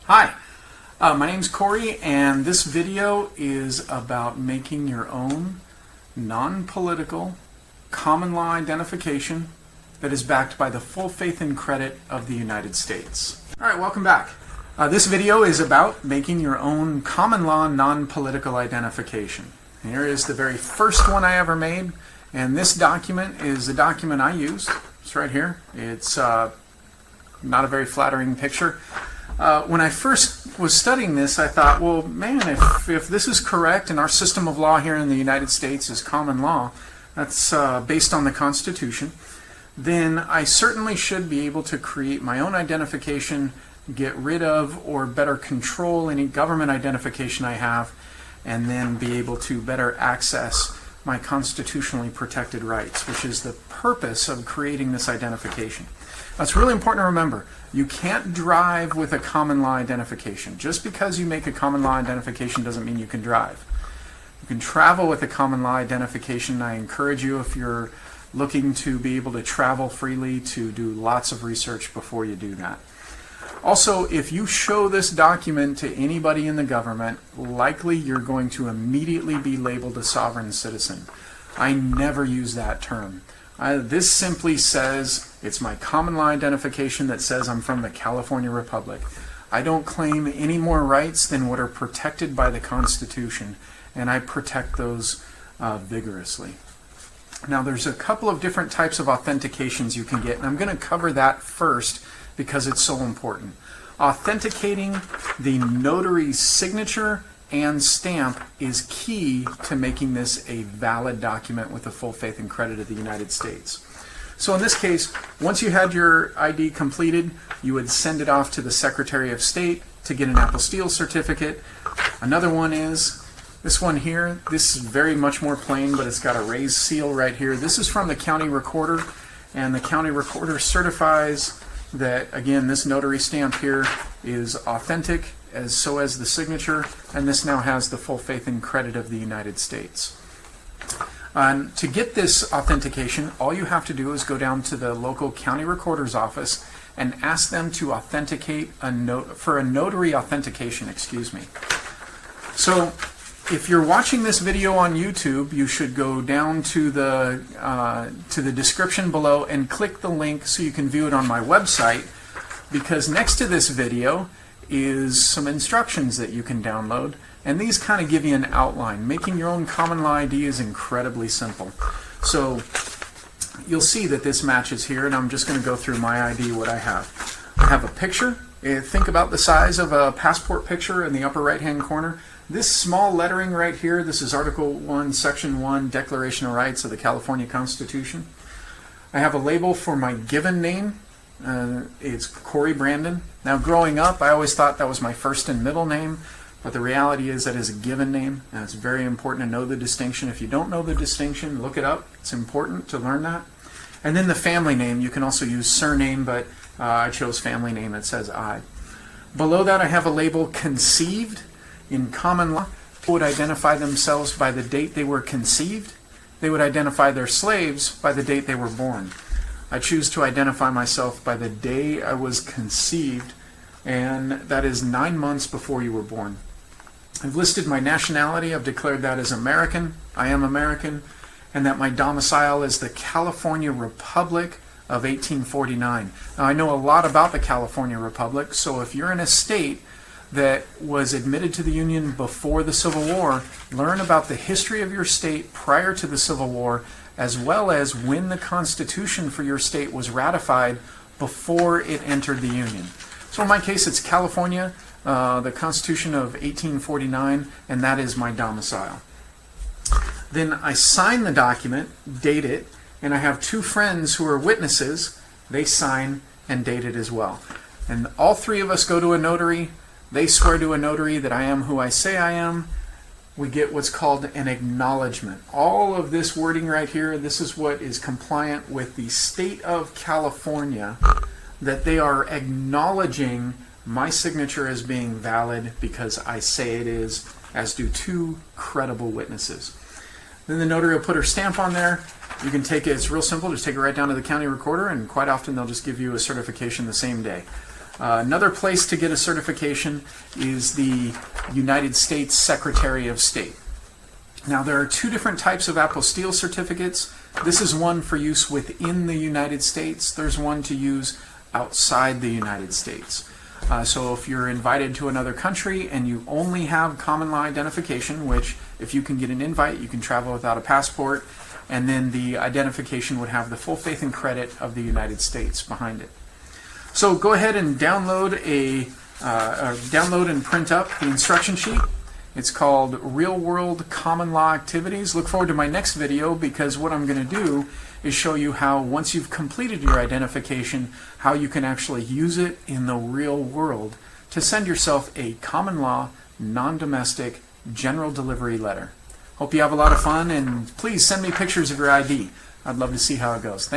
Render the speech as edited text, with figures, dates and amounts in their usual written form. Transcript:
Hi, my name's Corey, and this video is about making your own non-political common law identification that is backed by the full faith and credit of the United States. Alright, welcome back. This video is about making your own common law non-political identification. Here is the very first one I ever made, and this document is a document I used. It's right here. It's not a very flattering picture. When I first was studying this, I thought, well, man, if this is correct and our system of law here in the United States is common law, that's based on the Constitution, then I certainly should be able to create my own identification, get rid of or better control any government identification I have, and then be able to better access my constitutionally protected rights, which is the purpose of creating this identification. That's really important to remember. You can't drive with a common law identification. Just because you make a common law identification doesn't mean you can drive. You can travel with a common law identification. I encourage you, if you're looking to be able to travel freely, to do lots of research before you do that. Also, if you show this document to anybody in the government, likely you're going to immediately be labeled a sovereign citizen. I never use that term. This simply says it's my common law identification that says I'm from the California Republic. I don't claim any more rights than what are protected by the Constitution, and I protect those vigorously. Now, there's a couple of different types of authentications you can get, and I'm going to cover that first because it's so important. Authenticating the notary's signature and stamp is key to making this a valid document with the full faith and credit of the United States. So in this case, once you had your ID completed, you would send it off to the Secretary of State to get an apostille certificate. Another one is this one here. This is very much more plain, but it's got a raised seal right here. This is from the county recorder, and the county recorder certifies that, again, this notary stamp here is authentic, so as the signature, and this now has the full faith and credit of the United States. To get this authentication, all you have to do is go down to the local county recorder's office and ask them to authenticate for a notary authentication, excuse me. So if you're watching this video on YouTube, you should go down to the description below and click the link so you can view it on my website, because next to this video is some instructions that you can download, and these kind of give you an outline. Making your own common law ID is incredibly simple. So you'll see that this matches here, and I'm just going to go through my ID, what I have. I have a picture. Think about the size of a passport picture in the upper right hand corner. This small lettering right here, this is Article 1, Section 1, Declaration of Rights of the California Constitution. I have a label for my given name. It's Corey Brandon. Now, growing up, I always thought that was my first and middle name, but the reality is that is a given name, and it's very important to know the distinction. If you don't know the distinction, look it up. It's important to learn that. And then the family name, you can also use surname, but I chose family name. It says I. Below that, I have a label conceived. In common law, people would identify themselves by the date they were conceived. They would identify their slaves by the date they were born. I choose to identify myself by the day I was conceived, and that is 9 months before you were born. I've listed my nationality. I've declared that as American. I am American, and that my domicile is the California Republic of 1849. Now, I know a lot about the California Republic, so if you're in a state that was admitted to the Union before the Civil War, learn about the history of your state prior to the Civil War, as well as when the Constitution for your state was ratified before it entered the Union. So in my case, it's California, the Constitution of 1849, and that is my domicile. Then I sign the document, date it, and I have two friends who are witnesses. They sign and date it as well. And all three of us go to a notary. They swear to a notary that I am who I say I am. We get what's called an acknowledgement. All of this wording right here, this is what is compliant with the state of California, that they are acknowledging my signature as being valid because I say it is, as do two credible witnesses. Then the notary will put her stamp on there. You can take it, it's real simple, just take it right down to the county recorder, and quite often they'll just give you a certification the same day. Another place to get a certification is the United States Secretary of State. Now, there are two different types of apostille certificates. This is one for use within the United States. There's one to use outside the United States. So if you're invited to another country and you only have common law identification, which if you can get an invite, you can travel without a passport, and then the identification would have the full faith and credit of the United States behind it. So go ahead and download and print up the instruction sheet. It's called Real World Common Law Activities. Look forward to my next video, because what I'm going to do is show you how, once you've completed your identification, how you can actually use it in the real world to send yourself a common law, non-domestic, general delivery letter. Hope you have a lot of fun, and please send me pictures of your ID. I'd love to see how it goes.